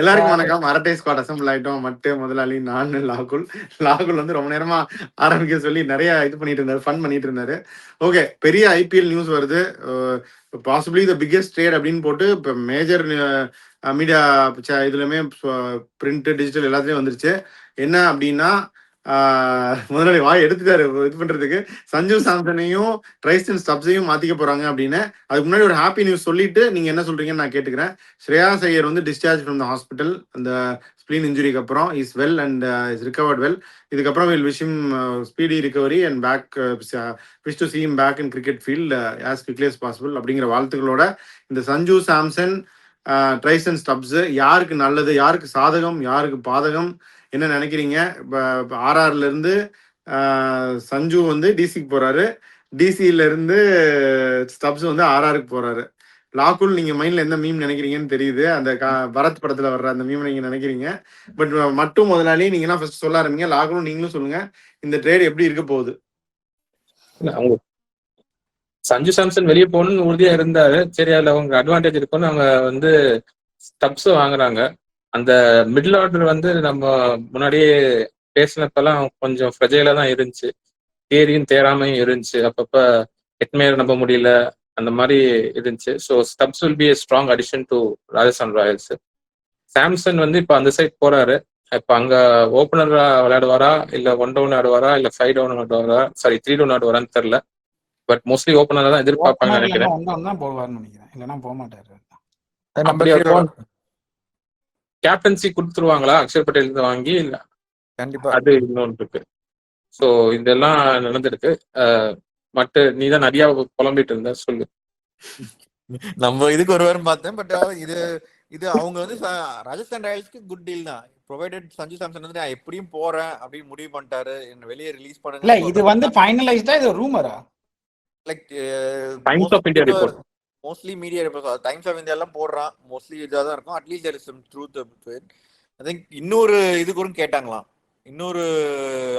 எல்லாருக்கும் வணக்கம். அரட்டை ஸ்குவாட் அசம்பிள் ஆயிட்டோம். மட்டு முதலாளி, நான் லாகுல். லாகுல் வந்து ரொம்ப நேரமா ஆரம்பிக்க சொல்லி நிறைய இது பண்ணிட்டு இருந்தாரு, ஃபன் பண்ணிட்டு இருந்தாரு. ஓகே, பெரிய ஐபிஎல் நியூஸ் வருது. பாசிபிளி த பிக்கெஸ்ட் ட்ரேட் அப்படின்னு போட்டு இப்போ மேஜர் மீடியா இதுலயுமே பிரிண்ட் டிஜிட்டல் எல்லாத்துலயும் வந்துருச்சு. என்ன அப்படின்னா முதலாளி வாய் எடுத்துட்டாரு இது பண்றதுக்கு. சஞ்சு சாம்சனையும் ட்ரைஸ்டன் ஸ்டப்ஸையும் மாத்திக்க போறாங்க அப்படின்னு. அதுக்கு முன்னாடி ஒரு ஹாப்பி நியூஸ் சொல்லிட்டு நீங்க என்ன சொல்றீங்கன்னு நான் கேட்டுக்கிறேன். ஸ்ரேயாஸ் ஐயர் வந்து டிஸ்சார்ஜ் ஃப்ரம் த ஹாஸ்பிட்டல் அந்த ஸ்பிளீன் இன்ஜுரிக்கு அப்புறம் is well and is recovered well. இதுக்கப்புறம் will wish him speedy recovery and back wish to see him back in cricket field as quickly as possible அப்படிங்கிற வாழ்த்துக்களோட இந்த சஞ்சு சாம்சன் ட்ரைசன் ஸ்டப்ஸ் யாருக்கு நல்லது, யாருக்கு சாதகம், யாருக்கு பாதகம், என்ன நினைக்கிறீங்க? இப்போ ஆர்ஆர்ல இருந்து சஞ்சு வந்து டிசிக்கு போறாரு, டிசியில இருந்து ஸ்டப்ஸ் வந்து ஆர்ஆருக்கு போறாரு. லாக்குல் நீங்க மைண்ட்ல எந்த மீம் நினைக்கிறீங்கன்னு தெரியுது. அந்த பரத் படத்துல வர்ற அந்த மீம் நீங்க நினைக்கிறீங்க. பட் மட்டும் முதலாளி நீங்க ஃபர்ஸ்ட் சொல்ல ஆரம்பிங்க. லாக்குலும் நீங்களும் சொல்லுங்க, இந்த ட்ரேட் எப்படி இருக்க போகுது? அவங்க சஞ்சு சாம்சன் வெளியே போகணும்னு உறுதியா இருந்தாரு. சரி, அதுல அவங்க அட்வான்டேஜ் இருக்கும்னு அவங்க வந்து ஸ்டப்ஸ் வாங்குறாங்க. அந்த மிடில் ஆர்டர் வந்து நம்ம முன்னாடியே பேசினப்பெல்லாம் கொஞ்சம் ஃப்ரெஜைலா தான் இருந்துச்சு, தேரியும் தேராமையும் இருந்துச்சு. அப்பப்ப ஹெட்மேயர் நம்ப முடியல, அந்த மாதிரி இருந்துச்சு. So Stubbs will be a strong addition to Rajasthan Royals. Samson வந்து இப்போ அந்த சைட் போறாரு. இப்போ அங்க ஓப்பனரா விளையாடுவாரா, இல்ல 1 டவுன் ஆடுவாரா, இல்ல 5 டவுன் ஆடுவாரா, சாரி 3 டவுன் ஆடுவாரான்னு தெரியல. பட் மோஸ்ட்லி ஓப்பனரா தான் எதிர்பார்ப்பாங்க நினைக்கிறேன். கேப்டன்சி கொடுத்துருவாங்களா அக்ஷர் பட்டேல் இருந்து வாங்கி? கண்டிப்பா அது இன்னொன்று இருக்கு. ஸோ இதெல்லாம் நடந்திருக்கு. மற்ற நீ தான் நிறைய புலம்பிட்டு இருந்த, சொல்லு. நம்ம இதுக்கு ஒரு வாரம் பார்த்தேன். பட் இது அவங்க வந்து ராஜஸ்தான் ராயல்ஸ்க்கு குட் டீல் தான். ப்ரொவைடட் சஞ்சு சாம்சன் வந்து நான் எப்படியும் போறேன் அப்படின்னு முடிவு பண்ணிட்டாரு, என்ன வெளியே ரிலீஸ் பண்ணுங்க. இல்ல இது வந்து ஃபைனலைஸ்டா, இது ரூமரா? Like Times of India report, mostly media report, Times of India எல்லாம் போடுறான். மோஸ்ட்லி இதாக தான் இருக்கும். At least there is some truth to it. I think இன்னொரு இது கூட கேட்டாங்களாம், இன்னொரு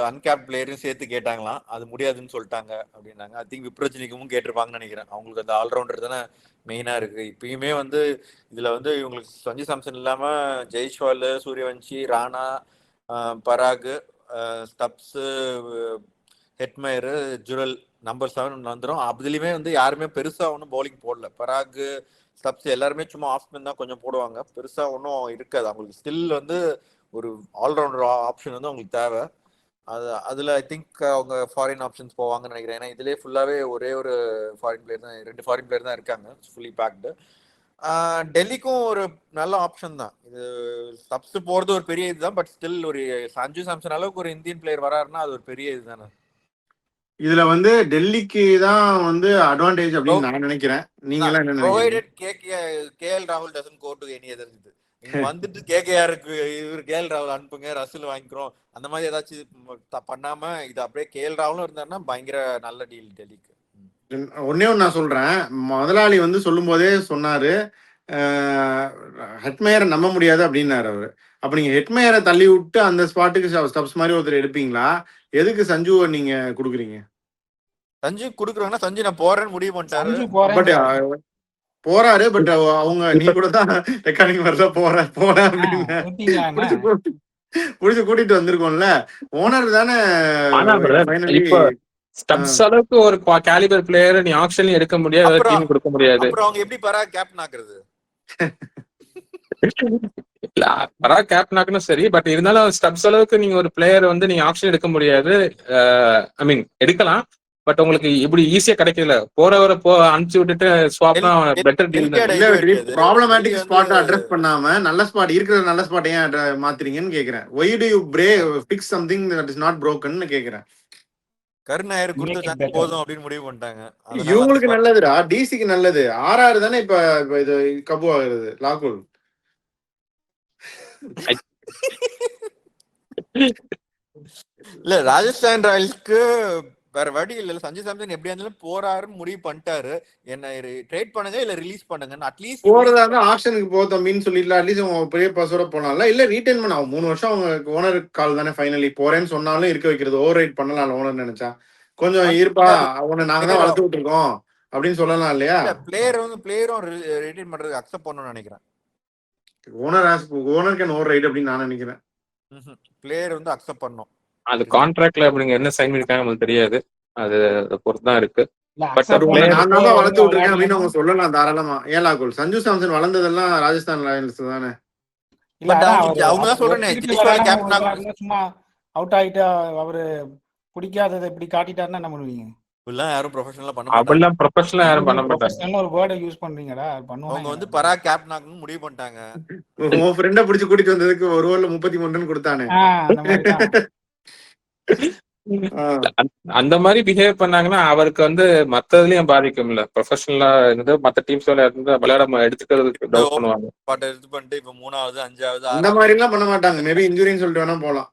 அன்கேப் பிளேயரும் சேர்த்து கேட்டாங்களாம். அது முடியாதுன்னு சொல்லிட்டாங்க அப்படின்னாங்க. ஐ திங்க் விப்ரஜினிக்கும் கேட்டிருப்பாங்கன்னு நினைக்கிறேன். அவங்களுக்கு அந்த ஆல்ரவுண்டர் தானே மெயினா இருக்கு. இப்பயுமே வந்து இதுல வந்து இவங்களுக்கு சஞ்சு சாம்சன் இல்லாம ஜெய்ஸ்வால், சூரியவன்ஷி, ராணா, பராக், ஸ்டப்ஸ், ஹெட்மயர், ஜுரல் நம்பர் 7 வந்துடும். அதுலயுமே வந்து யாருமே பெருசா ஒன்றும் பவுலிங் போடல. பராக், ஸ்டப்ஸ் எல்லாருமே சும்மா ஆஃப் ஸ்பின் தான் கொஞ்சம் போடுவாங்க. பெருசா ஒன்றும் இருக்காது அவங்களுக்கு. ஸ்டில் வந்து ஒரு ஆல்ரவுண்டர் ஆப்ஷன் வந்து அவங்களுக்கு தேவை. அதுல ஐ திங்க் அவங்க ஃபாரின் ஆப்ஷன்ஸ் போவாங்கன்னு நினைக்கிறேன். ஏன்னா இதுலேயே ஃபுல்லாவே ஒரே ஒரு ஃபாரின் பிளேயர் தான், 2 ஃபாரின் பிளேயர் தான் இருக்காங்க, ஃபுல்லி பேக்டு. டெல்லிக்கும் ஒரு நல்ல ஆப்ஷன் தான் இது. ஸ்டப்ஸ் போறது ஒரு பெரிய இதுதான். பட் ஸ்டில் ஒரு சஞ்சு சாம்சன் அளவுக்கு ஒரு இந்தியன் பிளேயர் வராருன்னா அது ஒரு பெரிய இதுதானே. இதுல வந்து டெல்லிக்கு தான் வந்து அட்வான்டேஜ் அப்படின்னு நான் நினைக்கிறேன். நீங்க எல்லாம் என்ன நினைக்கிறீங்க? கேஎல் ராகுல் doesn't go to any other. இது நீங்க வந்துட்டு கேகேஆருக்கு இவர் கேஎல் ராகுல் அனுப்புங்க, ரசில் வாங்கிக்கிறோம், அந்த மாதிரி ஏதாச்சும் பண்ணாம இது அப்படியே கேஎல் ராகுலும் இருந்தாருன்னா பயங்கர நல்ல டீல் டெல்லிக்கு. ஒன்னே ஒன்று நான் சொல்றேன். முதலாளி வந்து சொல்லும் போதே சொன்னாரு ஹெட்மேயரை நம்ப முடியாது அப்படின்னாரு அவரு. அப்ப நீங்க ஹெட்மேயரை தள்ளி விட்டு அந்த ஸ்பாட்டுக்கு ஸ்டப்ஸ் மாதிரி ஒருத்தர் எடுப்பீங்களா? எதுக்கு சஞ்சுவை நீங்க குடுக்குறீங்க? சஞ்சு குடுக்குறாங்கன்னா சஞ்சு நான் போறேன்னு முடிவு பண்ணிட்டாரு. பட் போறாரு. பட் அவங்க நீ கூட தான் ரெக்கார்டிங் வரல போறேன் அப்படின்னு புடிச்சு கூட்டிட்டு வந்திருக்கோம்ல. ஓனர் தானே. ஸ்டப்ஸ் அளவுக்கு ஒரு கேலிபர் பிளேயர் நீ ஆக்ஷன்ல எடுக்க முடியாது, டீம் கொடுக்க முடியாது. அப்புறம் அவங்க எப்படி பரா கேப்டன் ஆக்குறது? இல்ல பரா கேப்டன் ஆக்கணும் சரி, பட் இருந்தாலும் ஸ்டப்ஸ் அளவுக்கு நீங்க ஒரு பிளேயர் வந்து நீங்க ஆக்ஷன் எடுக்க முடியாது. ஐ மீன் எடுக்கலாம், பட் உங்களுக்கு இப்படி ஈஸியா கிடைக்கல. போறவரை அனுப்பிச்சு விட்டுட்டு ஸ்வாப்னா better deal. Problematic spot address பண்ணாம நல்ல ஸ்பாட் இருக்கிற நல்ல ஸ்பாட் ஏன் மாத்துறீங்கன்னு கேக்குறேன். why do you fix something that is not broken னு கேக்குறேன். கருணாயர் கொடுத்த போதும் அப்படின்னு முடிவு பண்ணிட்டாங்க. இவங்களுக்கு நல்லதுடா, டிசிக்கு நல்லது. ஆர்ஆர் தானே இப்ப இது கபு ஆகுறது. லாகுல் இல்ல ராஜஸ்தான் ராயல்ஸ்க்கு வேற வழி இல்ல. சஞ்சு சாம்சன் எப்படியா இருந்தாலும் போறாருன்னு முடிவு பண்ணிட்டாரு. என்ன ட்ரேட் பண்ணுங்க இல்ல ரிலீஸ் பண்ணுங்க. அட்லீஸ்ட் போறதா இருந்தா ஆப்ஷனுக்கு போ தம்பின்னு சொல்லிடலாம். அட்லீஸ்ட் அவங்க பெரிய பாஸோட போனால இல்ல ரீட்டைன் பண்ண. 3 வருஷம் அவங்க ஓனர் கால் தானே ஃபைனலி. போறேன்னு சொன்னாலும் இருக்க வைக்கிறது. ஓவர் ரைட் பண்ணலாம் ஓனர் நினைச்சா. கொஞ்சம் இருப்பா அவனை நாங்க தான் வளர்த்து விட்டுருக்கோம் அப்படின்னு சொல்லலாம் இல்லையா? பிளேயரும் ரிட்டைன் பண்றதுக்கு அக்செப்ட் பண்ணணும்னு நினைக்கிறேன். ஓனர் கேன் ஓவர் ரைட் அப்படின்னு நான் நினைக்கிறேன். பிளேயர் வந்து அக்செப்ட் பண்ணும். அது கான்ட்ராக்ட்ல அப்படிங்க என்ன சைன் பண்ணிருக்காங்க நம்மளுக்கு தெரியாது. அது பொறுத்து தான் இருக்கு. இல்ல பட் அக்செப்ட் உன்னை பண்ணி நான் player தான் வளர்த்து ஒழுங்கா விட்டுருக்கேன் அப்படின்னு விளையாடலன்னா அவங்க சொல்லலாம் தாராளமா. ஏன் லாகுல் சஞ்சு சாம்சன் வளர்ந்ததெல்லாம் ராஜஸ்தான் ராயல்ஸ் தானே. இல்ல பட் அதான் அவங்களுக்கு அவங்க தான் சொல்றேனே திருப்பி ஜெய்ஸ்வால் விளையாடாம கேப்டன் விளையாடல சும்மா அவுட் ஆயிட்டு அவரு பிடிக்காததை இப்படி காட்டிட்டாருன்னா என்ன பண்ணுவீங்க? இப்படிலாம் யாரும் ப்ரொஃபஷனலா பண்ண மாட்டாங்க. அப்படிலாம் ப்ரொஃபஷனலா யாரும் பண்ண மாட்டாங்க. ப்ரொஃபஷனல் ஒரு வேர்டை யூஸ் பண்றீங்கடா அவங்க பண்ணுவாங்க. வந்து பரா கேப்டன் ஆகணும்னு முடிவு பண்ணிட்டாங்க. உன் ஃப்ரெண்டை பிடிச்சி கூட்டிட்டு வந்ததுக்கு ஒரு ஓவர்ல 33 ரன் கொடுத்தானே. அந்த மாதிரி தான். அந்த மாதிரி பிஹேவ் பண்ணாங்கன்னா அவருக்கு வந்து மத்ததுலயும் பாதிக்கும் இல்ல. ப்ரொஃபஷனலா இருந்து மத்த டீம்ஸ்ல இருந்து விளையாட எடுத்துக்கிறதுக்கு டவுட் பண்ணுவாங்க. பாட்டை இது பண்ணிட்டு இப்ப 3வது 5வது அந்த மாதிரி எல்லாம் பண்ண மாட்டாங்க. மேபி இன்ஜுரின்னு சொல்லிட்டு வேணா போலாம்.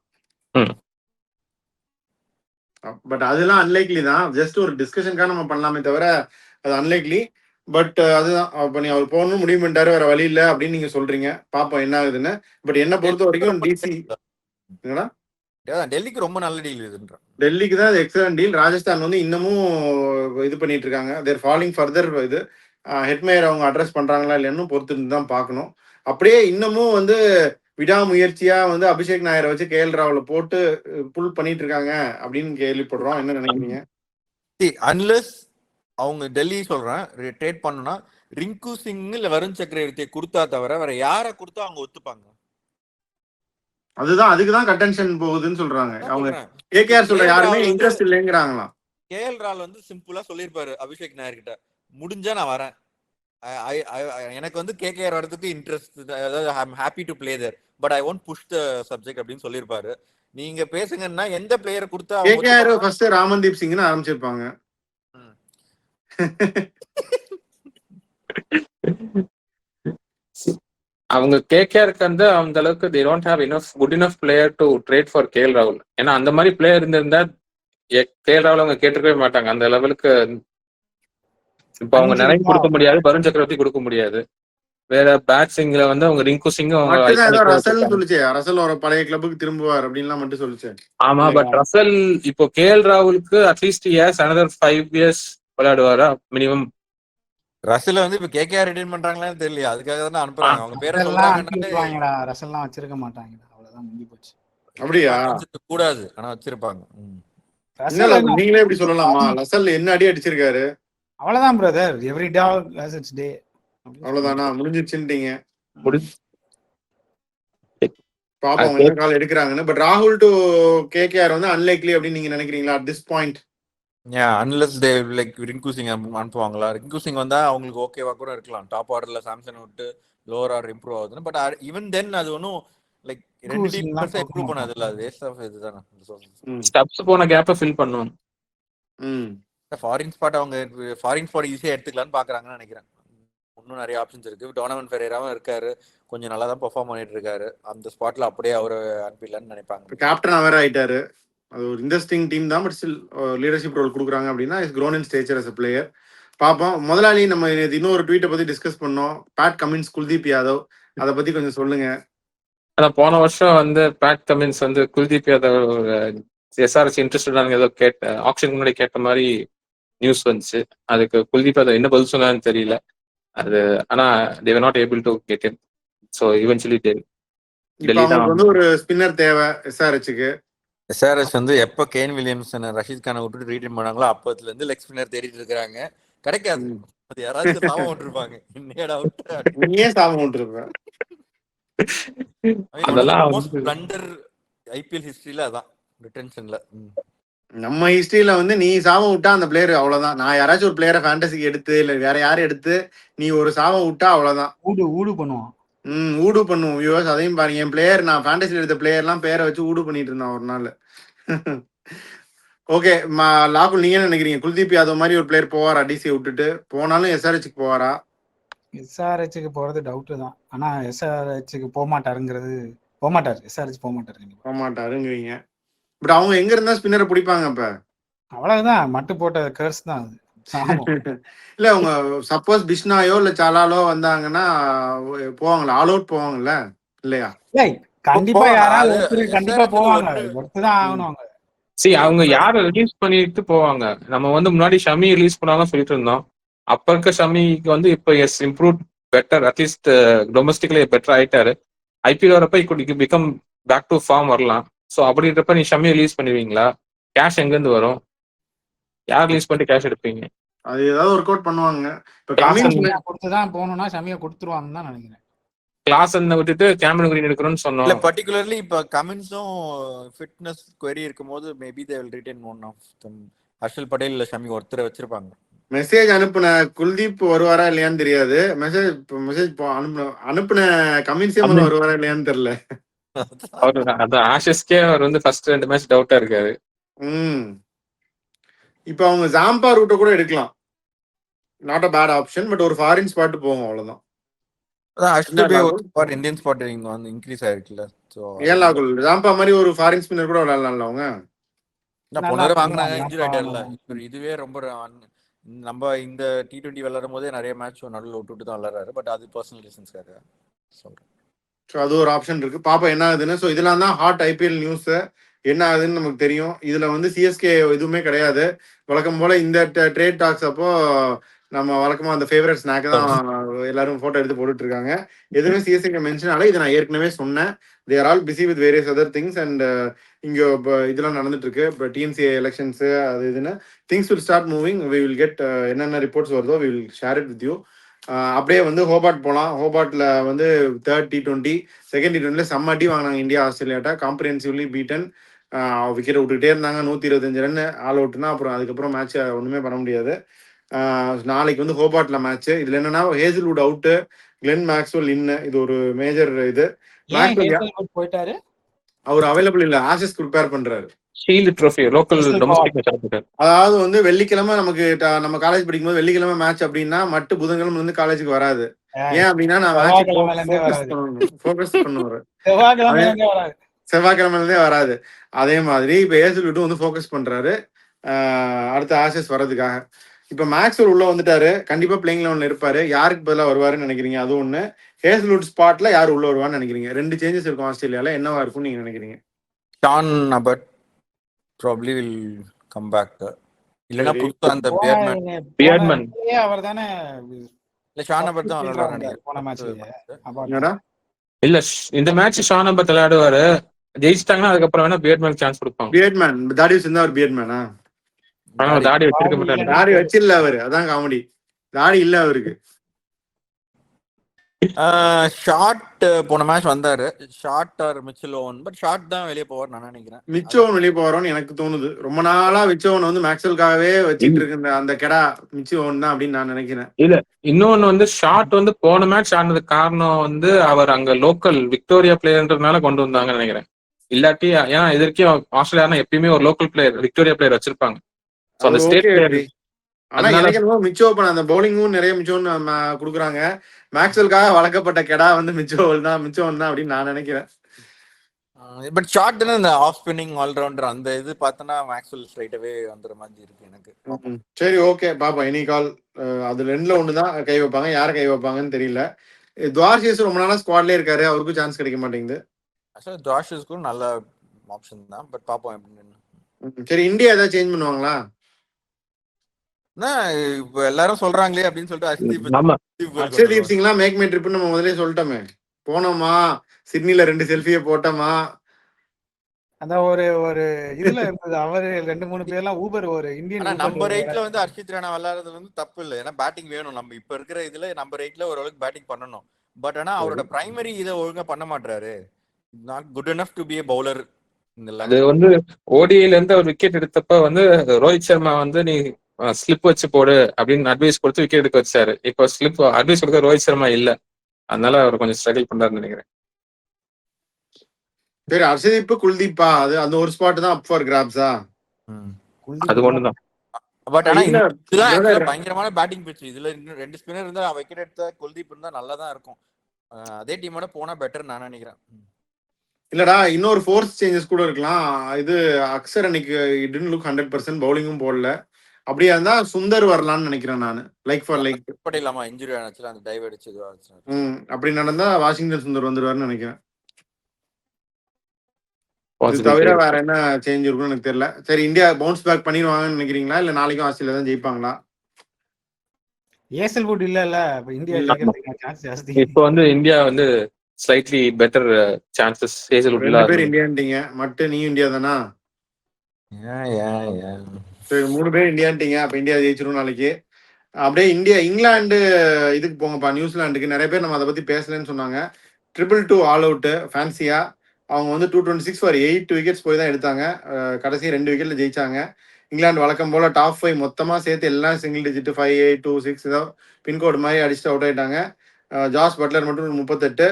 பட் அதெல்லாம் அன்லைக்லி தான். ஜஸ்ட் ஒரு டிஸ்கஷனுக்காக நம்ம பண்ணலாமே தவிர அது அன்லைக்லி. பட் அதுதான் அப்ப நீ அவர் போகணும்னு முடிவு பண்ணிட்டாரு, வேற வழி இல்லை அப்படின்னு நீங்க சொல்றீங்க. பாப்போம் என்ன ஆகுதுன்னு. பட் என்ன பொறுத்த வரைக்கும் டிசி என்னடா டெல்லிக்கு ரொம்ப நல்ல டீல் இதுன்ற. டெல்லிக்கு தான் அது எக்ஸலன்ட் டீல். ராஜஸ்தான் வந்து இன்னமும் இது பண்ணிட்டு இருக்காங்க. தேர் ஃபாலிங் ஃபர்தர். இது ஹெட்மேயர் அவங்க அட்ரஸ் பண்றாங்களா இல்லைன்னு பொறுத்து தான் பார்க்கணும். அப்படியே இன்னமும் வந்து விடாமுயற்சியா வந்து அபிஷேக் நாயரை வச்சு கேஎல் ராகுல போட்டு புல் பண்ணிட்டு இருக்காங்க அப்படின்னு கேள்விப்படுறோம். என்ன நினைக்கிறீங்க? அன்லெஸ் அவங்க டெல்லி சொல்றேன் ட்ரேட் பண்ணணும்னா ரிங்கு சிங் இல்ல வருண் சக்கரவர்த்தியை கொடுத்தா தவிர வேற யாரை கொடுத்தா அவங்க ஒத்துப்பாங்க. அதுதான் அதுக்குதான் கட்டென்ஷன் போகுதுன்னு சொல்றாங்க. அவங்க கேகேஆர் சொல்ற யாருமே இன்ட்ரெஸ்ட் இல்லைங்கிறாங்களாம். கேஎல் ராகுல் வந்து சிம்பிளா சொல்லியிருப்பாரு அபிஷேக் நாயர் கிட்ட, முடிஞ்சா நான் வரேன், எனக்கு வந்து கேகேஆர் வரதுக்கு இன்ட்ரெஸ்ட், அதாவது I am happy to play there but I won't push the subject அப்படின்னு சொல்லியிருப்பாரு. நீங்க பேசுங்கன்னா எந்த பிளேயரை கொடுத்தா கேகேஆர் ஃபர்ஸ்ட் ராமன்தீப் சிங்னு ஆரம்பிச்சிருப்பாங்க. அவங்க கேகேஆருக்கு வந்து அந்த அளவுக்கு they don't have enough good enough player to trade for KL ராகுல். ஏன்னா அந்த மாதிரி பிளேயர் இருந்திருந்தா கேஎல் ராகுல் அவங்க கேட்டிருக்கவே மாட்டாங்க. அந்த லெவலுக்கு இப்ப அவங்க நிறைய கொடுக்க முடியாது, வருண் சக்கரவர்த்தி கொடுக்க முடியாது. வேற பேட் சிங்ல வந்து அவங்க ரிங்கு சிங் ரசல் ஒரு பழைய கிளப்புக்கு திரும்புவார் அப்படின்லாம் மட்டும் சொல்லுச்சு. ஆமா, பட் ரசல் இப்போ கேஎல் ராகுலுக்கு அட்லீஸ்ட் another 5 years விளையாடுவாரா மினிமம். ரசல் வந்து இப்ப கேகேஆர் ரிட்டைன் பண்றாங்களான்னு தெரியல, அதுக்காக தான் அனுப்புறாங்க. அவங்க பேரை சொல்றாங்கடா, ரசல்லாம் வச்சிருக்க மாட்டாங்க, அவ்வளவுதான் முடிஞ்சு போச்சு. அப்படியா? கூடாது, ஆனா வச்சிருப்பாங்க. நீங்களே எப்படி சொல்லலாமா? ரசல் என்ன அடி அடிச்சிருக்காரு? அவ்வளவுதான் brother, every dog has its day. அவ்வளவுதானா? முடிஞ்சிருச்சுட்டீங்க. பாப்போம் என்ன கால் எடுக்கிறாங்கன்னு. பட் ராகுல் டு கேகேஆர் வந்து அன்லைக்லி அப்படின்னு நீங்க நினைக்கிறீங்களா at this point? Unless they like Rinku Singh அனுப்புவாங்களா? ரிங்கு சிங் வந்தா அவங்களுக்கு ஓகேவா கூட இருக்கலாம். டாப் ஆர்டர்ல சாம்சன் விட்டு லோவர் ஆர்டர் இம்ப்ரூவ் ஆகுதுன்னு. பட் ஈவன் தென் அது ஒன்றும் லைக் ரெண்டு டீம் இம்ப்ரூவ் பண்ணாது இல்ல. அது வேஸ்ட் ஆஃப் இதுதானே. ஸ்டெப்ஸ் போன கேப்பை ஃபில் பண்ணுவோம். ஃபாரின் ஸ்பாட் அவங்க ஃபாரின் ஸ்பாட் ஈஸியா எடுத்துக்கலாம்னு பாக்குறாங்கன்னு நினைக்கிறேன். இன்னும் நிறைய ஆப்ஷன்ஸ் இருக்கு. டோனமன் ஃபெரேராவும் இருக்காரு, கொஞ்சம் நல்லா தான் பெர்ஃபார்ம் பண்ணிட்டு இருக்காரு. அந்த ஸ்பாட்ல அப்படியே அவரு அனுப்பிடலான்னு நினைப்பாங்க. கேப்டன் அவர் ஆயிட்டாரு. அது ஒரு இன்ட்ரெஸ்டிங் டீம் தான். பட் ஸ்டில் லீடர்ஷிப் ரோல் கொடுக்குறாங்க அப்படின்னா is grown in stature as a player. பார்ப்போம். முதலாளி நம்ம இன்னொரு ட்வீட்டை பத்தி டிஸ்கஸ் பண்ணோம். பேட் கமின்ஸ், குல்தீப் யாதவ், அதை பத்தி கொஞ்சம் சொல்லுங்க. அதான் போன வருஷம் வந்து பேட் கமின்ஸ் வந்து குல்தீப் யாதவ் எஸ்ஆர்எஸ் இன்ட்ரெஸ்டட் ஏதோ ஆக்ஷன் முன்னாடி கேட்ட மாதிரி நியூஸ் வந்துச்சு. அதுக்கு குல்தீப் யாதவ் என்ன பதில் சொன்னான்னு தெரியல. அது ஆனா they were not able to get him. So eventually Delhi தான் வந்து ஒரு ஸ்பின்னர் தேவை எஸ்ஆர்எச்க்கு. எஸ்ஆர்எஸ் வந்து எப்ப கேன் வில்லியம்சன் ரஷீத் கானை விட்டுட்டு ரீடைன் பண்ணாங்களோ அப்பத்துல இருந்து லெக் ஸ்பின்னர் தேடிட்டு இருக்காங்க. கிடைக்காது. அது யாராச்சும் சாபம் விட்டுருப்பாங்க. என்னடா விட்டு நீயே சாபம் விட்டுருப்ப. அதெல்லாம் மோஸ்ட் பிளண்டர் ஐபிஎல் ஹிஸ்டரியில அதான் ரிட்டென்ஷன்ல. நம்ம ஹிஸ்டரியில வந்து நீ சாபம் விட்டா அந்த பிளேயர் அவ்வளவுதான். நான் யாராச்சும் ஒரு பிளேயரை ஃபேண்டசிக்கு எடுத்து இல்ல வேற யாரும் எடுத்து நீ ஒரு சாபம் விட்டா அவ்வளவுதான். ஊடு பண்ணுவான். ஊடு பண்ணுவோம் வியூவர்ஸ். அதையும் பாருங்க. என் பிளேயர் நான் ஃபேண்டசியில் எடுத்த பிளேயர்லாம் பேரை வச்சு ஊடு பண்ணிட்டு இருந்தான் ஒரு நாள். ஓகே லாகுல், நீங்க என்ன நினைக்கிறீங்க? குல்தீப் யாதவ் மாதிரி ஒரு பிளேயர் போவாரா டிசியை விட்டுட்டு? போனாலும் எஸ்ஆர்ஹெச்சுக்கு போவாரா? எஸ்ஆர்ஹெச்சுக்கு போறது டவுட் தான். ஆனா எஸ்ஆர்ஹெச்சுக்கு போக மாட்டாருங்கிறது எஸ்ஆர்ஹெச் போக மாட்டாருங்கிறீங்க. பட் அவங்க எங்க இருந்தா ஸ்பின்னரை பிடிப்பாங்க? அப்ப அவ்வளவுதான், மட்டு போட்ட கர்ஸ் தான் அது. இல்ல அவங்க சப்போஸ் பிஷ்னாயோ இல்ல சாலாலோ வந்தாங்கன்னா போவாங்களா? ஆல் அவுட் போவாங்கல்ல இல்லையா? கண்டிப்பா யாராவது கண்டிப்பா போவாங்க. ஒருத்ததான் ஆகணும். அவங்க அவங்க யாரை ரிலீஸ் பண்ணிட்டு போவாங்க. நம்ம வந்து முன்னாடி ஷமி ரிலீஸ் பண்ணாலும் சொல்லிட்டு இருந்தோம். அப்ப இருக்க ஷமிக்கு வந்து இப்ப இம்ப்ரூவ் பெட்டர், அட்லீஸ்ட் டொமஸ்டிக்ல பெட்டர் ஆயிட்டாரு. ஐபிஎல் வரப்ப it become back to form வரலாம். ஸோ அப்படின்றப்ப நீ ஷமியை ரிலீஸ் பண்ணுவீங்களா? கேஷ் எங்கேருந்து வரும்? யார் ரிலீஸ் பண்ணிட்டு கேஷ் எடுப்பீங்க? அது ஏதாவது ஒர்க் அவுட் பண்ணுவாங்க. இப்ப கிளாசன் கமின்ஸ் கொடுத்துதான் போகணும்னா ஷமியை கொடுத்துருவாங்கன்னு தான் நினைக்கிறேன். கிளாசன் விட்டுட்டு கேமரன் கிரீன் எடுக்கிறோம்னு இல்ல சொன்னோம். பர்டிகுலர்லி இப்ப கமின்ஸும் ஃபிட்னஸ் query இருக்கும்போது maybe they will retain one of them. Harshal Patel இல்ல ஷமி ஒருத்தரை வச்சிருப்பாங்க. மெசேஜ் அனுப்புன குல்தீப் வருவாரா இல்லையான்னு தெரியாது. மெசேஜ் அனுப்புன கமின்ஸே முதல்ல வருவாரா இல்லையான்னு தெரியல. அவர் அதான் ஆஷஸ்கே அவர் வந்து ஃபர்ஸ்ட் 2 மேட்ச் டவுட்டா இருக்காரு. இப்ப அவங்க ஜாம்பா ரூட்டை கூட எடுக்கலாம். Not a bad option. But ஒரு ஃபாரின் ஸ்பாட் போகும், அவ்வளவுதான். அதான் ஹர்ஷல் பே ஒரு ஸ்பாட் இந்தியன் ஸ்பாட் இங்க வந்து இன்க்ரீஸ் ஆயிருக்குல்ல. சோ ஏன் லாகுல் ஜாம்பா மாதிரி ஒரு ஃபாரின் ஸ்பின்னர் கூட விளையாடலாம்ல அவங்க. நான் போன தடவை வாங்கினாங்க, இன்ஜுரி ஆயிட்டார்ல. இப்போ இதுவே ரொம்ப நம்ம இந்த T20 விளையாடும் போதே நிறைய மேட்ச் நடுவில் விட்டுட்டு தான் விளையாடுறாரு. பட் அது பர்சனல் ரீசன்ஸ்க்காக சொல்றேன். ஸோ அது ஒரு ஆப்ஷன் இருக்கு. பாப்பா என்ன ஆகுதுன்னு. ஸோ இதெல்லாம் தான் ஹாட் ஐபிஎல் நியூஸ். என்ன ஆகுதுன்னு நமக்கு தெரியும். இதுல வந்து சிஎஸ்கே எதுவுமே கிடையாது. வழக்கம் போல இந்த ட்ரேட் டாக்ஸ் அப்போ நம்ம வழக்கமா அந்த ஃபேவரட் ஸ்நாக் தான் எல்லாரும் போட்டோ எடுத்து போட்டுட்டு இருக்காங்க. எதுவுமே சிஎஸ்கே மென்ஷன் ஆகல. இதை நான் ஏற்கனவே சொன்னேன். They are all busy with various other things. And இங்க இதெல்லாம் நடந்துட்டு இருக்கு. இப்போ டிஎன்சிஏ எலெக்ஷன்ஸ் அது இதுன்னு things will start moving. We will get என்னென்ன ரிப்போர்ட்ஸ் வருதோ we will share it with you. அப்படியே வந்து ஹோபார்ட் போகலாம். ஹோபார்ட்ல வந்து 3rd T20 2nd T20 செம்ம அடி வாங்கினாங்க இந்தியா ஆஸ்திரேலியாட்ட. காம்ப்ரிஹென்சிவ்லி பீட்டன். விக்கெட் விட்டுக்கிட்டே இருந்தாங்க. 125 ரன் ஆல் அவுட்னா அப்புறம் அதுக்கப்புறம் மேட்ச் ஒன்றுமே பண்ண முடியாது. நாளைக்கு வந்து ஹோபார்ட்ல மேட்ச். இதுல என்னன்னா ஹேசல்வுட் அவுட்டு, கிளென் மேக்ஸ்வெல் இன்னு. இது ஒரு மேஜர் இது. போயிட்டாரு, அவர் அவைலபிள் இல்ல. ஆஷஸ் ப்ரிப்பேர் பண்றாரு. Shield trophy local domestic match ஆடுறாரு. அதாவது வந்து வெள்ளிக்கிழமை நமக்கு நம்ம காலேஜ் படிக்கும்போது வெள்ளிக்கிழமை மேட்ச் அப்படின்னா மட்டு புதன்கிழமை வந்து காலேஜுக்கு வராது. ஏன் அப்படின்னா நான் ஃபோக்கஸ் பண்ணுவேன். செவ்வாய்க்கிழமையிலே வராது. அதே மாதிரி இப்ப ஹேசல்வுட் வந்து ஃபோக்கஸ் பண்றாரு அடுத்த ஆஷஸ் வர்றதுக்காக. இப்ப மேக்ஸ்வெல் உள்ள வந்துட்டாரு. கண்டிப்பா பிளேயிங் லெவன்ல இருப்பாரு. யாருக்கு பதிலாக வருவாருன்னு நினைக்கிறீங்க? அது ஒண்ணு. ஹேசல்வுட் ஸ்பாட்ல யார் உள்ள வருவான்னு நினைக்கிறீங்க? 2 சேஞ்சஸ் இருக்கும் ஆஸ்திரேலியால. என்னவா இருக்கும்னு நீங்க நினைக்கிறீங்க? Sean Abbott probably will come back. இல்லனா புதுசா அந்த பியர்மன் அவர்தானே இல்ல ஷான் அபர்ட் தான் விளையாடுறாரு நினைக்கிறேன் போன மேட்ச்ல. என்னடா இல்ல இந்த மேட்ச் ஷான் அபர்ட் விளையாடுவாரு. ஜெயிச்சிட்டாங்கன்னா அதுக்கப்புறம் வேணா பியர்மேன் சான்ஸ் கொடுப்பாங்க. பியர்மேன் தாடி வச்சிருந்தா ஒரு பியர்மேனா? தாடி வச்சிருக்க மாட்டாரு. தாடி வச்சில்ல அவரு. அதான் காமெடி. தாடி இல்ல அவருக்கு. ஷார்ட் போன மேட்ச் வந்தாரு. Short or Mitchell Owen. But Short தான் வெளியே போவார் நான் நினைக்கிறேன். மிச்சோவன் வெளியே போவாரோன்னு எனக்கு தோணுது. ரொம்ப நாளா மிச்சோவன் வந்து மேக்ஸ்வெல்காகவே வச்சிட்டு இருக்க அந்த கெடா மிச்சோவன் தான் அப்படின்னு நான் நினைக்கிறேன். இல்ல இன்னொன்னு வந்து ஷார்ட் வந்து போன மேட்ச் ஆனதுக்கு காரணம் வந்து அவர் அங்க லோக்கல் விக்டோரியா பிளேயர்ன்றதுனால கொண்டு வந்தாங்கன்னு நினைக்கிறேன். இல்லாட்டி ஏன்னா இதற்கே ஆஸ்திரேலியா எப்பயுமே ஒரு லோக்கல் பிளேயர் விக்டோரியா பிளேயர் வச்சிருப்பாங்க. அந்த ஸ்டேட் பிளேயர். ஆனா எனக்கு என்னமோ மிச்சோவன் அந்த பவுலிங்கும் நிறைய மிச்சோவன் கொடுக்குறாங்க. மேக்ஸ்வெல்காக வளர்க்கப்பட்ட கெடா வந்து மிச்சோவன் தான் அப்படின்னு நான் நினைக்கிறேன். பட் ஷார்ட் தானே இந்த ஆஃப் ஸ்பின்னிங் ஆல்ரவுண்டர் அந்த இது பார்த்தனா மேக்ஸ்வெல் ஸ்ட்ரைட்டாவே வந்துற மாதிரி இருக்கு எனக்கு. சரி ஓகே பாப்பா. எனி கால் அது 2ல 1 தான் கை வைப்பாங்க. யாரை கை வைப்பாங்கன்னு தெரியல. துவார்ஷிஸ் ரொம்ப நாளா ஸ்குவாட்லயே இருக்காரு. அவருக்கும் சான்ஸ் கிடைக்க மாட்டேங்குது. ஆக்சுவலா துவார்ஷிஸ்க்கும் நல்ல ஆப்ஷன் தான். பட் பாப்போம் எப்படின்னு. சரி இந்தியா ஏதாவது சேஞ்ச் பண்ணுவாங்களா? இப்ப எல்லாரும் சொல்றாங்களே அப்படின்னு சொல்லிட்டு அக்ஷதீப் சிங்லாம் மேக் மை ட்ரிப்னு நம்ம முதல்ல சொல்லிட்டோமே. போனோமா சிட்னில 2 செல்ஃபியை போட்டோமா. அதான் ஒரு இதுல இருந்தது. அவரு 2-3 பேர்லாம் ஊபர் ஒரு இந்தியன் நம்பர் 8ல வந்து ஹர்ஷித் ராணா விளையாடுறது வந்து தப்பு இல்லை. ஏன்னா பேட்டிங் வேணும். நம்ம இப்ப இருக்கிற இதுல நம்பர் 8ல ஓரளவுக்கு பேட்டிங் பண்ணணும். பட் ஆனா அவரோட பிரைமரி இதை ஒழுங்கா பண்ண மாட்டாரு. Not good enough to be a bowler. அது வந்து ஓடிஐல இருந்து ஒரு விக்கெட் எடுத்தப்ப வந்து ரோஹித் சர்மா வந்து நீ ஸ்லிப் வச்சு போடு அப்படின்னு அட்வைஸ் கொடுத்து விக்கெட் எடுக்க வச்சாரு. இப்போ ஸ்லிப் அட்வைஸ் கொடுக்க ரோஹித் சர்மா இல்ல. அதனால அவர் கொஞ்சம் ஸ்ட்ரகிள் பண்றாருன்னு நினைக்கிறேன். சரி ஹர்ஷதீப் குல்தீப்பா அது அந்த ஒரு ஸ்பாட் தான் அப் ஃபார் கிராப்ஸா? அது ஒண்ணுதான். பட் ஆனா இதுதான் பயங்கரமான பேட்டிங் பிச். இதுல 2 ஸ்பின்னர் இருந்தா விக்கெட் எடுத்த குல்தீப் இருந்தா நல்லா தான் இருக்கும். அதே டீமோட போனா பெட்டர் நான் நினைக்கிறேன். இல்லடா இன்னொரு ஃபோர்ஸ் சேஞ்சஸ் கூட இருக்கலாம். இது அக்சர் அன்னைக்கு இட் டிட்ன்ட் லுக் 100% பவுலிங்கும் போடல. அப்படியே இருந்தா சுந்தர் வரலாம்னு நினைக்கிறேன் நான். லைக் ஃபார் லைக் பட்டேலாமா இன்ஜுரி ஆனச்சுல அந்த டைவ் அடிச்சு அப்படி நடந்தா வாஷிங்டன் சுந்தர் வந்துருவாருன்னு நினைக்கிறேன். இது தவிர வேற என்ன சேஞ்ச் இருக்குன்னு எனக்கு தெரியல. சரி இந்தியா பவுன்ஸ் பேக் பண்ணிடுவாங்கன்னு நினைக்கிறீங்களா? இல்ல நாளைக்கும் ஆஸ்திரேலியா தான் ஜெயிப்பாங்களா? ஏசல்வுட் இல்லல்ல, இப்ப இந்தியா இல்ல. ஜெயிக்கிறதுக்கு சான்ஸ் ஜாஸ்தி. இப்போ வந்து இந்தியா வந்து ஸ்லைட்லி பெட்டர் சான்சஸ் ஹேசல்வுட்ல. 2 பேர் இந்தியான்ட்டீங்க. மட்டும் நீ இந்தியா தானா? சரி 3 பேர் இந்தியான்ட்டீங்க. அப்ப இந்தியா ஜெயிச்சிரும் நாளைக்கு. அப்படியே இங்கிலாந்து இதுக்கு போங்கப்பா, நியூசிலாந்துக்கு. நிறைய பேர் நம்ம அதை பத்தி பேசலன்னு சொன்னாங்க. 2-2 ஆல் அவுட் ஃபேன்சியா. அவங்க வந்து 226 ஃபார் 8 விக்கெட்ஸ் போய் தான் எடுத்தாங்க. கடைசி 2 விக்கெட்ல ஜெயிச்சாங்க. இங்கிலாந்து வழக்கம் போல டாப் 5 மொத்தமா சேர்த்து எல்லாம் சிங்கிள் டிஜிட் 5, 8, 2, 6 ஏதோ பின்கோடு மாதிரி அடிச்சுட்டு அவுட் ஆயிட்டாங்க. ஜாஸ் பட்லர் மட்டும் 38.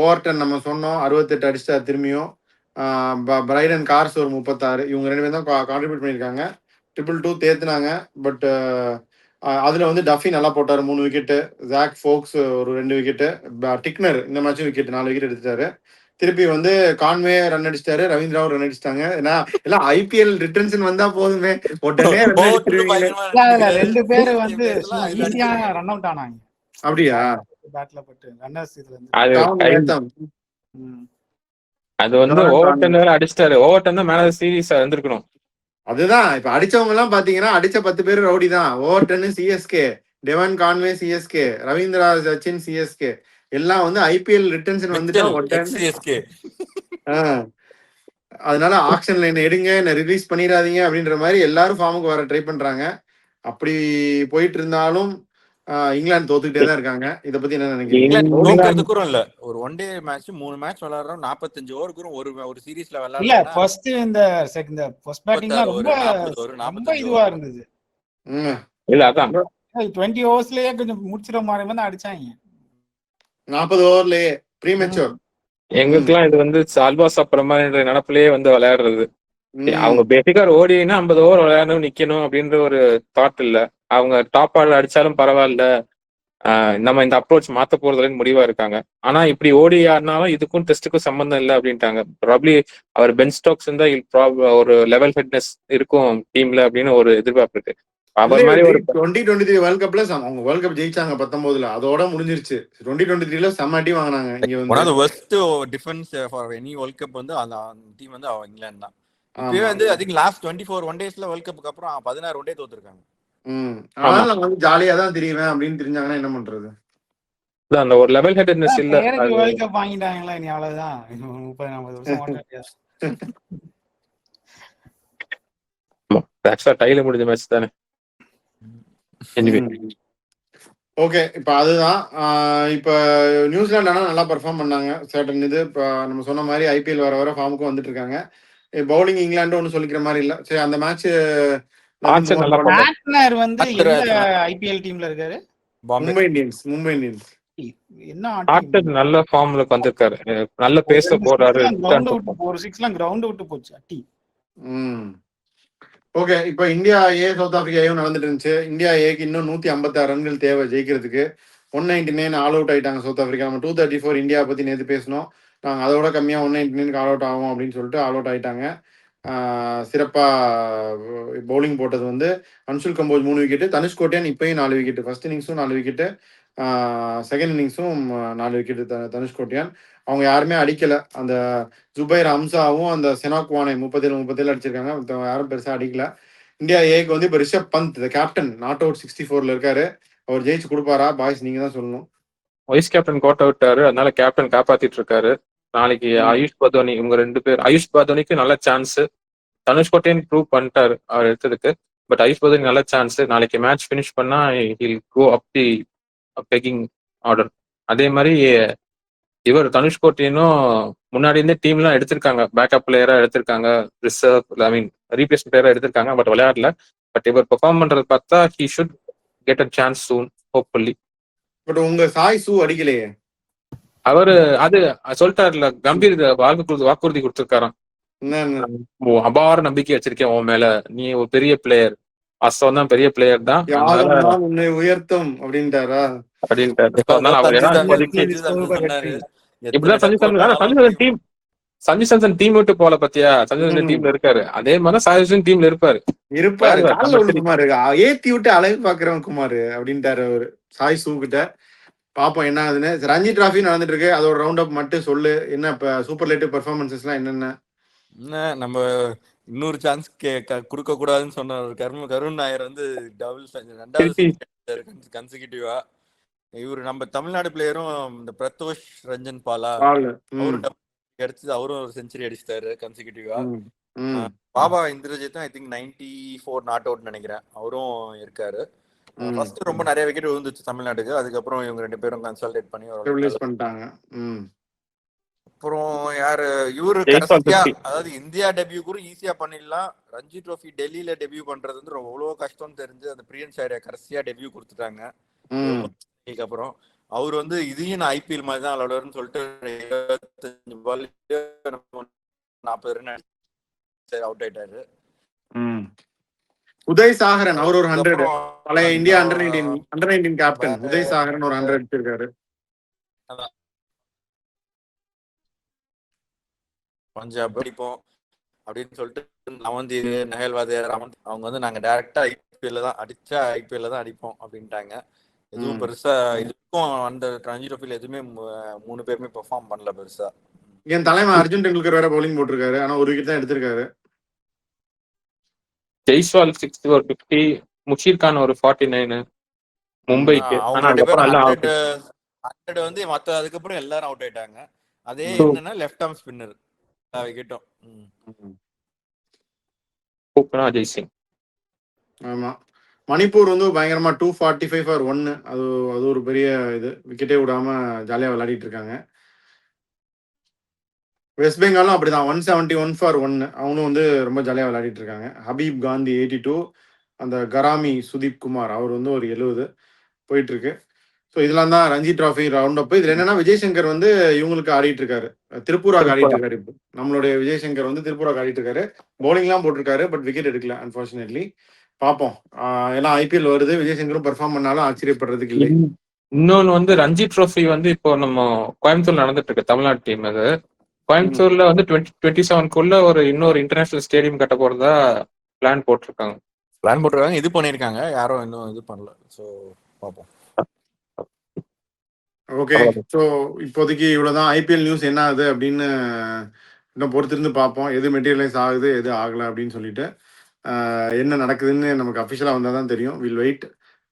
ஓவர்டன் நம்ம சொன்னோம் 68 அடிச்சிட்டார் திரும்பியும். பிரைடன் கார்ஸ் ஒரு 36. இவங்க 2 பேரும் தான் கான்ட்ரிபியூட் பண்ணியிருக்காங்க. 2-2 தேத்துனாங்க. பட் அதுல வந்து டஃபி நல்லா போட்டாரு 3 விக்கெட்டு. ஜாக் ஃபோக்ஸ் ஒரு 2 விக்கெட்டு. டிக்னர் இந்த மேட்சும் விக்கெட் 4 விக்கெட் எடுத்துட்டாரு. திருப்பி வந்து கான்வே ரன் அடிச்சிட்டாரு, ரவீந்திராவும் ரன் அடிச்சிட்டாங்க. ஏன்னா எல்லாம் ஐபிஎல் ரிட்டர்ன்ஸ் வந்தா போதுமே, உடனே ரன் அடிச்சிருவீங்களே. 2 பேரு வந்து ஈஸியா ரன் அவுட் ஆனாங்க. அப்படியா? பேட்ல பட்டு ரன்னர்ஸ் இதுல இருந்து. அது வந்து ஓவர்டன் அடிச்சிட்டாரு. ஓவர்டன் தான் மேல சீரீஸ் வந்திருக்கணும். அதுதான் இப்ப அடிச்சவங்க எல்லாம் பாத்தீங்கன்னா அடிச்ச 10 பேர் ரவுடி தான். Overton CSK, டெவன் Conway CSK, Ravindra Sachin CSK, எல்லாம் வந்து ஐபிஎல் ரிட்டர்ன்ஸ் வந்துட்டா சிஎஸ்கே. அதனால ஆக்ஷன்ல என்ன எடுங்க, என்ன ரிலீஸ் பண்ணிடாதீங்க அப்படின்ற மாதிரி எல்லாரும் ஃபார்முக்கு வர ட்ரை பண்றாங்க. அப்படி போயிட்டு இருந்தாலும் இங்கிலாந்து தோத்துக்கிட்டே தான் இருக்காங்க. இத பத்தி என்ன நினைக்கிறீங்க? இல்ல ஒரு ஒன் டே மேட்ச் 3 மேட்ச் விளையாடுறோம். 45 ஓவருக்கும் ஒரு சீரீஸ்ல இல்ல விளையாடுறாங்க. ஃபர்ஸ்ட் இந்த ஃபர்ஸ்ட் பேட்டிங்ல ரொம்ப இதுவா இருந்தது. இல்ல அதான் 20 ஓவர்ஸ்லயே கொஞ்சம் முடிச்சிர மாதிரி வந்து அடிச்சாங்க. 40 ஓவர்லயே ப்ரீமெச்சூர். எங்களுக்குலாம் இது வந்து சால்வா சாப்பிட்ற மாதிரி நினப்பிலேயே வந்து விளையாடுறது. அவங்க பேசிக்கா ஓடினா 50 ஓவர் விளையாடணும் நிக்கணும் அப்படின்ற ஒரு தாட் இல்ல. அவங்க டாப் ஆர்டர் அடிச்சாலும் பரவாயில்ல, நம்ம இந்த அப்ரோச் மாத்த போறதுலன்னு முடிவா இருக்காங்க. ஆனா இப்படி ஓடி ஆடினாலும் இதுக்கும் டெஸ்ட்டுக்கும் சம்பந்தம் இல்லை அப்படின்ட்டாங்க. ப்ராப்ளி அவர் பென் ஸ்டோக்ஸ் இருந்தா ஒரு லெவல் ஹெட்னஸ் இருக்கும் டீம்ல அப்படின்னு ஒரு எதிர்பார்ப்பு இருக்கு. அவர் மாதிரி ஒரு 2023 வேர்ல்ட் கப்ல அவங்க வேர்ல்ட் கப் ஜெயிச்சாங்க 19ல, அதோட முடிஞ்சிருச்சு. 2023ல செம்ம அடி வாங்கினாங்க. இங்க வந்து worst defense for any world cup வந்து அந்த டீம் வந்து இங்கிலாந்து தான். இப்பவே வந்து ஐ திங்க் லாஸ்ட் 24 ஒன் டேஸ்ல வேர்ல்ட் கப்புக்கு அப்புறம் 16 ஒன் டே தோத்துருக்காங்க. அதனால நம்ம வந்து ஜாலியா தான் தெரியுவேன் அப்படின்னு தெரிஞ்சாங்கன்னா என்ன பண்றது? அந்த ஒரு லெவல் ஹெட்னஸ் இல்ல. வேர்ல்ட் கப் வாங்கிட்டாங்களா இனி அவ்வளவுதான். 30-40 வருஷம் ஓட்டாடியா. ஆக்சுவலா டைல முடிஞ்ச மேட்ச் தானே. ஓகே, இப்ப அதுதான். இப்ப நியூசிலாந்து ஆனா நல்லா பெர்ஃபார்ம் பண்ணாங்க. சர்டன் இது இப்ப நம்ம சொன்ன மாதிரி ஐபிஎல் வர வர ஃபார்முக்கு வந்துட்டு இருக்காங்க. பவுலிங் இங்கிலாந்து ஒன்னு சொல்லிக்கிற மாதிரி இல்ல. சரி, அந்த மேட்ச் பார்ட்னர் வந்து எந்த ஐபிஎல் டீம்ல இருக்காரு? மும்பை இந்தியன்ஸ். என்ன நல்ல ஃபார்ம்ல வந்திருக்காரு. நல்ல பேஸ்ல போறாரு. ஒரு 6லாம் கிரவுண்ட் விட்டு போச்சு அட்டி. ஓகே, இப்போ இந்தியா ஏ சவுத் ஆப்பிரிக்கா ஏவும் நடந்துட்டு இருந்துச்சு. இந்தியா ஏக்கு இன்னும் 156 ரன்கள் தேவை ஜெயிக்கிறதுக்கு. 199 ஆல் அவுட் ஆயிட்டாங்க சவுத் ஆப்பிரிக்கா. நம்ம 234 இந்தியா பத்தி நேற்று பேசணும். நாங்க அதோட கம்மியா 199 ஆல் அவுட் ஆகும் அப்படின்னு சொல்லிட்டு ஆல் அவுட் ஆயிட்டாங்க. சிறப்பா பவுலிங் போட்டது வந்து அன்சுல் கம்போஜ் 3 விக்கெட்டு, தனுஷ் கோட்டியான் இப்பயும் 4 விக்கெட்டு. ஃபர்ஸ்ட் இன்னிங்ஸும் 4 விக்கெட்டு, செகண்ட் இன்னிங்ஸும் 4 விக்கெட்டு தனுஷ் கோட்டியான். அவங்க யாருமே அடிக்கல. அந்த ஜுபைர் ஹம்சாவும் அந்த செனாக்வானை 37 அடிச்சிருக்காங்க. யாரும் பெருசா அடிக்கல. இந்தியா ஏக்கு வந்து இப்ப Rishabh Pant captain not out 64ல இருக்காரு. அவர் ஜெயிச்சு கொடுப்பாரா பாய்ஸ்? நீங்க தான் சொல்லணும். வைஸ் கேப்டன் கோட் அவுட்டாரு, அதனால கேப்டன் காப்பாத்திட்டு இருக்காரு. நாளைக்கு ஆயுஷ் பதோனி, இவங்க 2 பேர். ஆயுஷ் பதோனிக்கு நல்ல சான்ஸ். தனுஷ் கோட்டையன் ப்ரூவ் பண்ணிட்டாரு அவர் எடுத்ததுக்கு. பட் ஆயுஷ் பதோனி நல்ல சான்ஸ். நாளைக்கு மேட்ச் பினிஷ் பண்ணா ஹில் கோ அப் தி பெக்கிங் ஆர்டர். அதே மாதிரி இவர் தனுஷ் கோட்டையனும் முன்னாடி இருந்தே டீம்லாம் எடுத்திருக்காங்க. பேக்கப் பிளேயரா எடுத்திருக்காங்க, ரிசர்வ் ரீப்ளேஸ்மெண்ட் பிளேயரா எடுத்திருக்காங்க. பட் விளையாடல. பட் இவர் பெர்ஃபார்ம் பண்றது பார்த்தா he should get a chance soon hopefully. But உங்க சாய் சூ அடிக்கலையே. அவரு அது சொல்லிட்டாருல, கம்பீர் வாக்குறுதி கொடுத்திருக்காராம். அபார நம்பிக்கை வச்சிருக்கேன் உன் மேல, நீ ஒரு பெரிய பிளேயர், அஸ்வம் தான் பெரிய பிளேயர் தான், உன்னை உயர்த்தும் அப்படின்ட்டாரா? சஞ்சு சாம்சன் டீம் விட்டு போல பத்தியா, சஞ்சு டீம்ல இருக்காரு. அதே மாதிரி சாய் டீம்ல இருப்பாரு. குமார் ஏத்தி விட்டு அழகு பாக்குறவன் குமார் அப்படின்ட்டாரு அவரு சாய் சூ கிட்ட. பாப்போம் என்ன ஆகுதுன்னு. ரஞ்சி டிராஃபி நடந்துட்டு இருக்கு, அதோட ரவுண்ட் அப் மட்டும் சொல்லு. என்ன இப்ப சூப்பர்லேட்டிவ் பெர்ஃபார்மன்சஸ் எல்லாம் என்னென்ன? நம்ம இன்னொரு சான்ஸ் கொடுக்க கூடாதுன்னு சொன்ன கருண் நாயர் வந்து டபுள் 2வது கன்சிக்யூட்டிவா. இவரு நம்ம தமிழ்நாடு பிளேயரும் இந்த பிரதோஷ் ரஞ்சன் பாலா பால். அவரும் அடிச்சது, அவரும் ஒரு செஞ்சுரி அடிச்சிட்டாரு கன்சிக்யூட்டிவா. ம், ம், பாபா இந்திரஜித்தும் ஐ திங்க் 94 நாட் அவுட் நினைக்கிறேன், அவரும் இருக்காரு. ஃபர்ஸ்ட் ரொம்ப நிறைய விக்கெட் விழுந்துச்சு தமிழ்நாட்டுக்கு, அதுக்கப்புறம் இவங்க 2 பேரும் கன்சல்டேட் பண்ணி ரிலீஸ் பண்ணிட்டாங்க. அப்புறம் யாரு இவரு ஜெய்ஸ்வால் கடைசியா, 50. அதாவது இந்தியா டெபியூ கூட ஈஸியா பண்ணிடலாம், ரஞ்சி ட்ரோஃபி டெல்லியில டெபியூ பண்றது வந்து எவ்வளவு கஷ்டம்னு தெரிஞ்சு அந்த பிரியன் சாரியா கடைசியா டெபியூ கொடுத்துட்டாங்க. அப்புறம் அவர் வந்து இதையும் நான் ஐபிஎல் மாதிரி தான் விளையாடுறேன்னு சொல்லிட்டு 25 பால் 40 ரன் அவுட் ஆயிட்டாரு. உதய் சாகரன் அவர் ஒரு 100, பழைய இந்தியா அண்டர் 19 கேப்டன் உதய் சாகரன் ஒரு 100 அடிச்சிருக்காரு. பஞ்சாப் அடிப்போம் அப்படின்னு சொல்லிட்டு நவந்தீர், நஹேல் வாதேர், அவங்க வந்து நாங்க டைரக்டா ஐபிஎல்ல தான் அடிச்சா ஐபிஎல்ல தான் அடிப்போம் அப்படின்ட்டாங்க. எதுவும் பெருசா இதுக்கும் அந்த ரஞ்சி ட்ரோஃபில எதுவுமே 3 பேருமே பெர்ஃபார்ம் பண்ணல பெருசா. என் தலைமை அர்ஜுன் டெண்டுல்கர் வேற பவுலிங் போட்டிருக்காரு, ஆனா ஒரு விக்கெட் தான் எடுத்திருக்காரு. ஜெய்ஸ்வால் 60 ஒரு 50, முஷீர் கான் ஒரு 49 மும்பைக்கு. ஆனா அதுக்கப்புறம் எல்லாம் 100 வந்து மத்த அதுக்கப்புறம் எல்லாரும் அவுட் ஆயிட்டாங்க. அதே என்னன்னா லெஃப்ட் ஆர்ம் ஸ்பின்னர் விக்கெட்டும். அஜய் சிங். ஆமா, மணிப்பூர் வந்து பயங்கரமா 245 ஃபார் 1, அது ஒரு பெரிய இது, விக்கெட்டே விடாம ஜாலியா விளையாடிட்டு இருக்காங்க. வெஸ்ட் பெங்காலும் அப்படிதான் 171 ஃபார் 1, அவனும் வந்து ரொம்ப ஜாலியா விளையாடிட்டு இருக்காங்க. ஹபீப் காந்தி 82, அந்த கராமி சுதீப் குமார் அவர் வந்து ஒரு 70 போயிட்டு இருக்கு. ஸோ இதெல்லாம் தான் ரஞ்சி டிராஃபி ரவுண்ட் அப். இதுல என்னன்னா விஜய் சங்கர் வந்து இவங்களுக்கு ஆடிட்டு இருக்காரு, திருப்பூராக்கு ஆடிட்டு இருக்காரு. இப்போ நம்மளுடைய விஜய் சங்கர் வந்து திருப்பூராக்கு ஆடிட்டு இருக்காரு, பவுலிங்லாம் போட்டிருக்காரு, பட் விக்கெட் எடுக்கல அன்பார்ச்சுனேட்லி. பார்ப்போம், ஏன்னா ஐபிஎல் வருது, விஜய் சங்கரும் பெர்ஃபார்ம் பண்ணாலும் ஆச்சரியப்படுறதுக்கு இல்லை. இன்னொன்னு வந்து ரஞ்சி ட்ரோஃபி வந்து இப்போ நம்ம கோயம்புத்தூர் நடந்துட்டு இருக்கு, தமிழ்நாடு டீம். அது கோயம்புத்தூர்ல வந்து 2027 ஒரு இன்னொரு இன்டர்நேஷனல் ஸ்டேடியம் கட்ட போறதா பிளான் போட்டிருக்காங்க. இது பண்ணிருக்காங்க, யாரும் இன்னும் இது பண்ணல. ஸோ பார்ப்போம். ஓகே, ஸோ இப்போதைக்கு இவ்வளோதான். ஐபிஎல் நியூஸ் என்ன ஆகுது அப்படின்னு இன்னும் பொறுத்திருந்து பார்ப்போம், எது மெட்டீரியலைஸ் ஆகுது எது ஆகலை அப்படின்னு சொல்லிட்டு. என்ன நடக்குதுன்னு நமக்கு அஃபிஷியலாக வந்தால் தான் தெரியும். Will wait.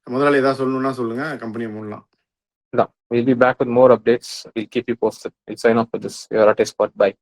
முதலாளி ஏதாவது சொல்லணும்னா சொல்லுங்க, கம்பெனியை மூடலாம். We'll be back with more updates. We'll keep you posted. We'll sign off for this. You're at a spot. Bye.